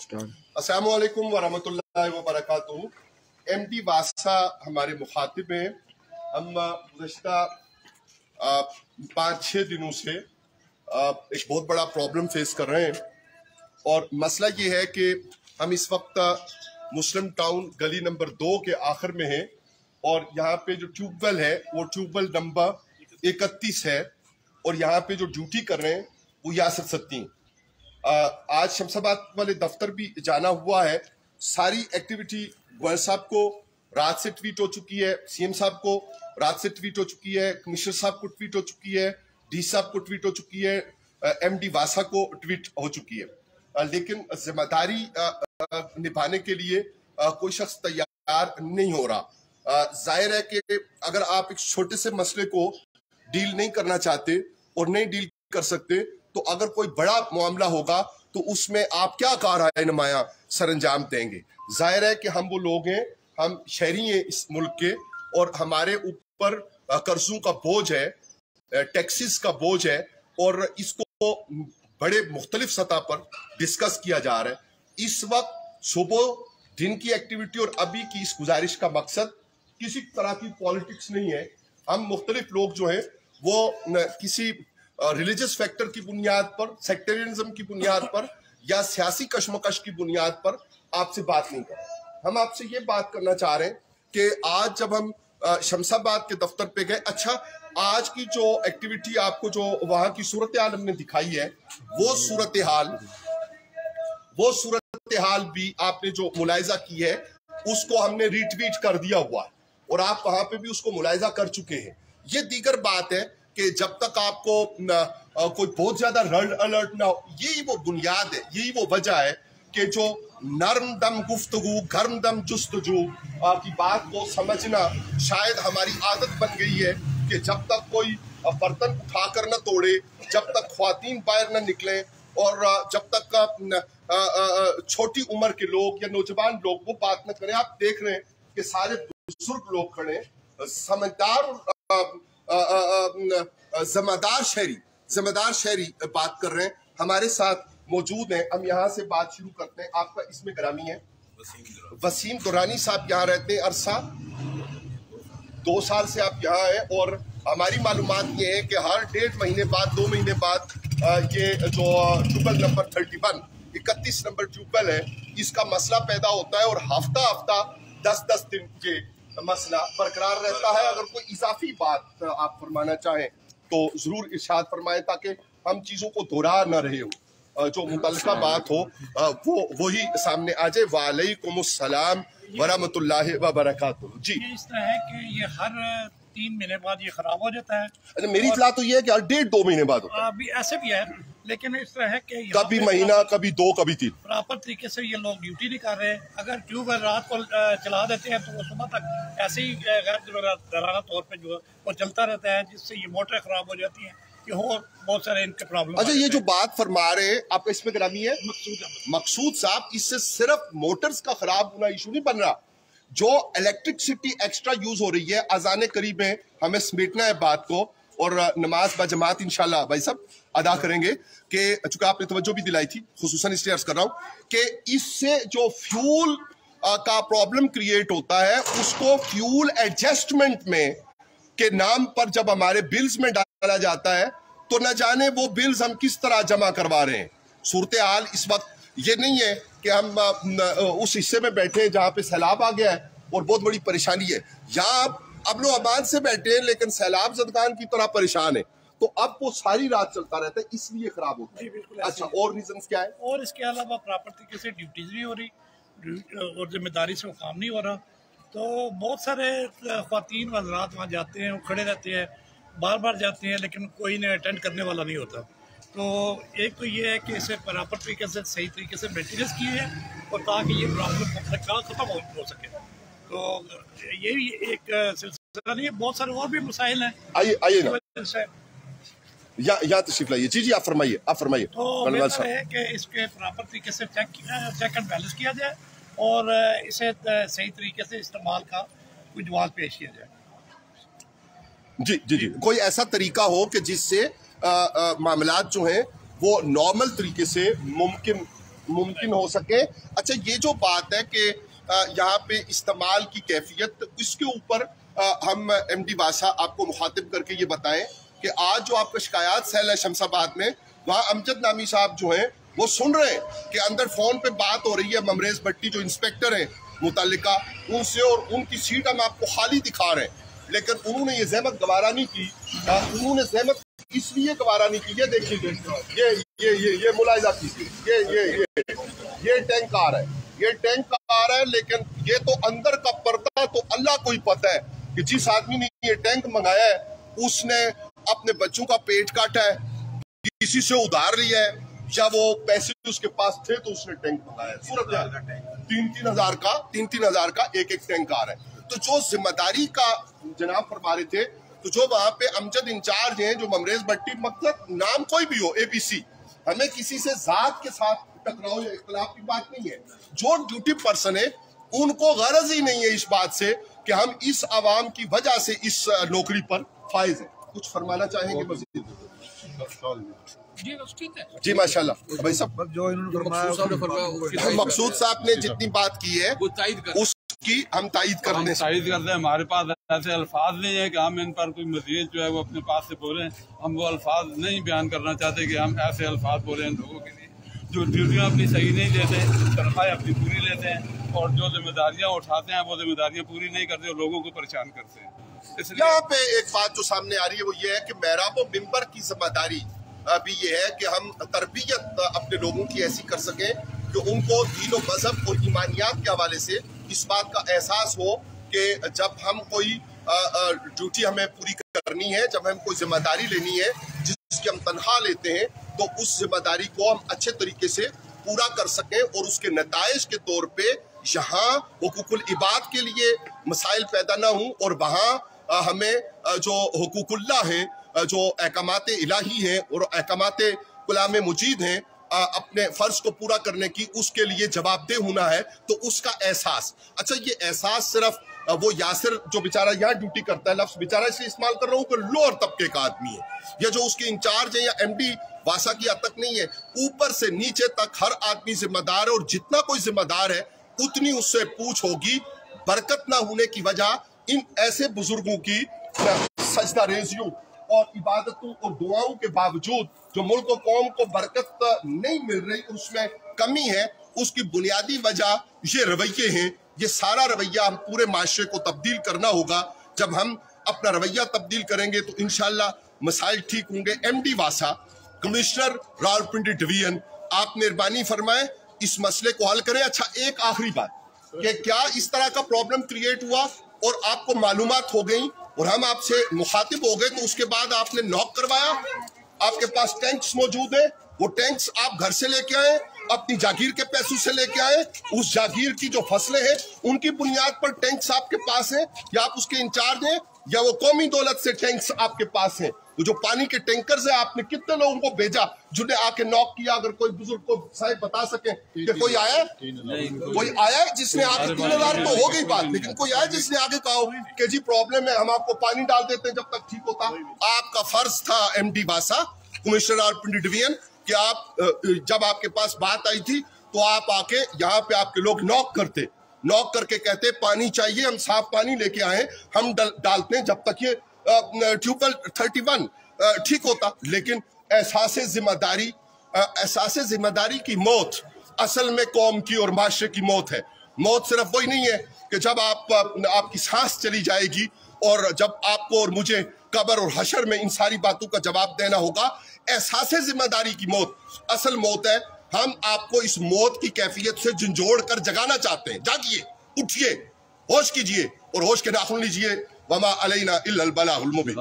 अस्सलामु अलैकुम वरहमतुल्लाहि वबरकातुहू। MD वासा हमारे मुखातिब हैं। हम गुज़श्ता 5-6 दिनों से एक बहुत बड़ा प्रॉब्लम फेस कर रहे हैं और मसला ये है कि हम इस वक्त मुस्लिम टाउन गली नंबर 2 के आखिर में हैं और यहाँ पे जो ट्यूबवेल है वो ट्यूबवेल नंबर 31 है और यहाँ पे जो ड्यूटी कर रहे हैं वो यासर सत्ती। आज शमशाबाद वाले दफ्तर भी जाना हुआ है। सारी एक्टिविटी गोयल साहब को रात से ट्वीट हो चुकी है, CM साहब को रात से ट्वीट हो चुकी है, कमिश्नर साहब को ट्वीट हो चुकी है, डी साहब को ट्वीट हो चुकी है, MD वासा को ट्वीट हो चुकी है। लेकिन जिम्मेदारी निभाने के लिए कोई शख्स तैयार नहीं हो रहा। जाहिर है कि अगर आप एक छोटे से मसले को डील नहीं करना चाहते और नहीं डील कर सकते तो अगर कोई बड़ा मामला होगा तो उसमें आप क्या कार्रवाई नुमाया सरंजाम देंगे। जाहिर है कि हम वो लोग हैं, हम शहरी हैं इस मुल्क के और हमारे ऊपर कर्जों का बोझ है, टैक्सेस का बोझ है और इसको बड़े मुख्तलिफ सतह पर डिस्कस किया जा रहा है। इस वक्त सुबह दिन की एक्टिविटी और अभी की इस गुजारिश का मकसद किसी तरह की पॉलिटिक्स नहीं है। हम मुख्तलिफ लोग जो हैं वो किसी रिलीजियस फैक्टर की बुनियाद पर, सेक्टेरियनिज्म की बुनियाद पर या सियासी कशमकश की बुनियाद पर आपसे बात नहीं कर रहे। हम आपसे ये बात करना चाह रहे हैं कि आज जब हम शमशाबाद के दफ्तर पे गए, अच्छा आज की जो एक्टिविटी आपको जो वहां की सूरत हाल हमने दिखाई है वो सूरत हाल भी आपने जो मुलायजा की है उसको हमने रीट्वीट कर दिया हुआ है और आप वहां पे भी उसको मुलायजा कर चुके हैं। ये दीगर बात है कि जब तक आपको कोई बहुत ज्यादा रेड अलर्ट ना हो, यही वो बुनियाद है, यही वो वजह है कि जो नर्म दम गुफ्तगू गर्म दम जुस्तजू की बात को समझना शायद हमारी आदत बन गई है कि जब तक कोई बर्तन उठाकर न तोड़े, जब तक ख्वातीन बाहर न निकले और जब तक छोटी उम्र के लोग या नौजवान लोग वो बात न करें। आप देख रहे हैं कि सारे बुजुर्ग लोग खड़े, समझदार जिम्मेदार शहरी बात कर रहे हैं, हमारे साथ मौजूद हैं। हम यहाँ से बात शुरू करते हैं। आपका इसमें ग्रामी है वसीम दुरानी साहब, यहाँ रहते हैं अरसा 2 साल से आप यहाँ हैं और हमारी मालूमात ये है कि हर 1.5 महीने बाद 2 महीने बाद ये जो ट्यूबवेल नंबर 31 नंबर ट्यूबवेल है इसका मसला पैदा होता है और हफ्ता 10 दिन के मसला बरकरार रहता है। अगर कोई इजाफी बात आप फरमाना चाहें तो जरूर इरशाद फरमाएं ताकि हम चीजों को दोहरा न रहे हो, जो मुतल्लिका बात हो वही सामने आ जाए। वालेकुमुस्सलाम वरहमतुल्लाहि वबरकातुहू। जी, इस तरह है कि ये हर 3 महीने बाद ये खराब हो जाता है। अच्छा, मेरी इतला तो ये है कि हर 1.5-2 महीने बाद होता है। अभी ऐसे भी है लेकिन इस तरह है कि कभी महीना, कभी 2, कभी 3 प्रॉपर तरीके से ये लोग ड्यूटी नहीं कर रहे। अगर ट्यूबवेल रात को चला देते हैं तो वो सुबह तक ऐसे ही गैर तौर पे जो वो चलता रहता है जिससे ये मोटरें खराब हो जाती हैं। ये और बहुत सारे इनके प्रॉब्लम। अच्छा, ये जो बात फरमा रहे हैं आपका इसमें ग्रामी है मकसूद साहब, इससे सिर्फ मोटर्स का खराब होना इशू नहीं बन रहा, जो इलेक्ट्रिसिटी एक्स्ट्रा यूज हो रही है। अजाने करीब है, हमें समेटना है बात को और नमाज बजमात इंशाल्लाह भाई साहब अदा करेंगे कि चूंकि आपने तवज्जो भी दिलाई थी, खुसूसन इसलिए अर्ज कर रहा हूं कि इससे जो फ्यूल का प्रॉब्लम क्रिएट होता है उसको फ्यूल एडजस्टमेंट में के नाम पर जब हमारे बिल्स में डाला जाता है तो न जाने वो बिल्स हम किस तरह जमा करवा रहे हैं। सूरत हाल इस वक्त ये नहीं है कि हम उस हिस्से में बैठे हैं जहां पे सैलाब आ गया है और बहुत बड़ी परेशानी है। यहाँ अब लोग अमान से बैठे हैं लेकिन सैलाब ज़दगान की तरह परेशान है, तो अब वो सारी रात चलता रहता है, इसलिए खराब होता है। अच्छा, और रीजंस क्या है? और इसके अलावा प्रॉपर तरीके से ड्यूटीज नहीं हो रही और जिम्मेदारी से वो काम नहीं हो रहा। तो बहुत सारे ख्वातीन हज़रात वहाँ जाते हैं, वो खड़े रहते हैं, बार बार जाते हैं लेकिन कोई इन्हें अटेंड करने वाला नहीं होता। तो एक तो ये है कि इसे प्रॉपर तरीके से सही तरीके से मेंटेनेंस किए हैं और ताकि ये प्रॉब्लम खत्म हो सके। तो यही एक सिलसिला नहीं है, बहुत सारे और भी मसाइल हैं। आइए या तशरीफ लाइए। जी, आप फरमाइए। तो बेहतर है कि इसके प्रॉपर तरीके से चेक एंड बैलेंस किया जाए और इसे सही तरीके से इस्तेमाल का कोई जवाब पेश किया जाए। जी, कोई ऐसा तरीका हो कि जिससे मामलात जो हैं वो नॉर्मल तरीके से मुमकिन मुमकिन हो सके। अच्छा, ये जो बात है कि यहाँ पे इस्तेमाल की कैफियत, इसके ऊपर हम MD वासा आपको मुखातिब करके ये बताएं कि आज जो आपका शिकायत सेल है शमशाबाद में, वहाँ अमजद नामी साहब जो हैं वो सुन रहे हैं कि अंदर फोन पे बात हो रही है ममरेज भट्टी जो इंस्पेक्टर हैं मुतल्लिका उनसे, और उनकी सीट हम आपको खाली दिखा रहे हैं, लेकिन उन्होंने ये जहमत गवारा नहीं की। उन्होंने जहमत इसलिए गवारा नहीं की, ये देखिए ये मुलाहिजा कीजिए, ये टैंक आ रहा है, ये टैंक आ रहा है, लेकिन ये तो अंदर का पर्दा तो अल्लाह को ही पता है कि जिस आदमी ने ये टैंक मंगाया है उसने अपने बच्चों का पेट काटा है, किसी से उधार लिया है, या वो पैसे उसके पास थे तो उसने टैंक मंगाया है। सूरत 3-3 हजार का एक टैंक आ रहा है। तो जो जिम्मेदारी का जनाब फरमा रहे थे, तो जो वहां पे अमजद इंचार्ज हैं जो ममरेज भट्टी, मतलब नाम कोई भी हो APC, हमें किसी से जात के साथ टकराव या इख्तिलाफ की बात नहीं है। जो ड्यूटी पर्सन है उनको गरज ही नहीं है इस बात से कि हम इस आवाम की वजह से इस नौकरी पर फायज है। कुछ फरमाना चाहेंगे मजीद? जी माशाल्लाह भाई साहब, जो इन्होंने मकसूद साहब ने जितनी बात की है उसकी हम तायद करते हैं। हमारे पास ऐसे अल्फाज नहीं है कि हम इन पर कोई मज़ीद जो है वो अपने पास से बोलें। हम वो अल्फाज नहीं बयान करना चाहते कि हम ऐसे अल्फाज बोलें लोगों के लिए जो ड्यूटियाँ अपनी सही नहीं देते, तनख्वाहें अपनी पूरी लेते हैं, और जो जिम्मेदारियाँ उठाते हैं वो जिम्मेदारियाँ पूरी नहीं करते और लोगों को परेशान करते हैं। इसलिए यहाँ पे एक बात जो सामने आ रही है वो ये है कि मेहराब और मिंबर की जिम्मेदारी भी ये है कि हम तरबियत अपने लोगों की ऐसी कर सकें कि उनको दीन और मजहब और ईमानियात के हवाले से इस बात का एहसास हो कि जब हम कोई ड्यूटी हमें पूरी करनी है, जब हम कोई जिम्मेदारी लेनी है जिसकी हम तनख्वाह लेते हैं, तो उस जिम्मेदारी को हम अच्छे तरीके से पूरा कर सकें और उसके नताइज के तौर पे यहाँ हुकूकुल इबाद के लिए मसाइल पैदा ना हों, और वहाँ हमें जो हुकूकुल्लाह है, जो अहकामात इलाही हैं और अहकामात कुलाम मुजीद हैं, अपने फर्ज को पूरा करने की, उसके लिए जवाबदेह होना है। तो उसका एहसास, अच्छा ये एहसास सिर्फ वो यासिर जो बेचारा यहाँ ड्यूटी करता है, लफ्ज बेचारा इसलिए इस्तेमाल कर रहा हूँ कि लोअर तबके का आदमी है, या जो उसके इंचार्ज है या MD वासा की हद तक नहीं है, ऊपर से नीचे तक हर आदमी जिम्मेदार है, और जितना कोई जिम्मेदार है उतनी उससे पूछ होगी। बरकत ना होने की वजह इन ऐसे बुजुर्गों की सजदा रेजियों और इबादतों और दुआओं के बावजूद जो मुल्क और कौम को बरकत नहीं मिल रही, उसमें कमी है, उसकी बुनियादी वजह ये रवैये हैं। ये सारा रवैया हम पूरे माशरे को तब्दील करना होगा। जब हम अपना रवैया तब्दील करेंगे तो इंशाल्लाह मसाइल ठीक होंगे। MD वासा, कमिश्नर रावलपिंडी डिवीजन, आप मेहरबानी फरमाएं इस मसले को हल करें। अच्छा, एक आखिरी बात कि क्या इस तरह का प्रॉब्लम क्रिएट हुआ और आपको मालूमात हो गई और हम आपसे मुखातिब हो गए, तो उसके बाद आपने नॉक करवाया, आपके पास टैंक्स मौजूद है, वो टैंक्स आप घर से लेके आए, अपनी जागीर के पैसों से लेके आए, उस जागीर की जो फसलें हैं उनकी बुनियाद पर टैंक्स आपके पास हैं, या आप उसके इंचार्ज हैं, या वो कौमी दौलत से टैंक्स आपके पास हैं? वो जो पानी के टैंकर्स है, आपने कितने लोगों को भेजा जिन्हें आके नॉक किया? अगर कोई बुजुर्ग को साहब बता सके कि कोई आया, कोई आया जिसने आगे 3000 तो हो गई बात, लेकिन कोई आया जिसने आगे कहा कि जी प्रॉब्लम है, हम आपको पानी डाल देते हैं जब तक ठीक होता? आपका फर्ज था MD वासा, कमिश्नर रावलपिंडी डिवीजन, कि आप जब आपके पास बात आई थी तो आप आके यहाँ पे आपके लोग नॉक करते, नॉक करके कहते पानी चाहिए, हम साफ पानी लेके आए, हम डालते हैं जब तक ये ट्यूबवेल 31 ठीक होता। लेकिन एहसास जिम्मेदारी की मौत असल में कौम की और माशरे की मौत है। मौत सिर्फ वही नहीं है कि जब आपकी सांस चली जाएगी और जब आपको और मुझे कब्र और हशर में इन सारी बातों का जवाब देना होगा। एहसास जिम्मेदारी की मौत असल मौत है। हम आपको इस मौत की कैफियत से झंझोड़ कर जगाना चाहते हैं। जागिए, उठिए, होश कीजिए और होश के नाखून लीजिए। वमा अलैना इल्लल बलागुल मुबीन।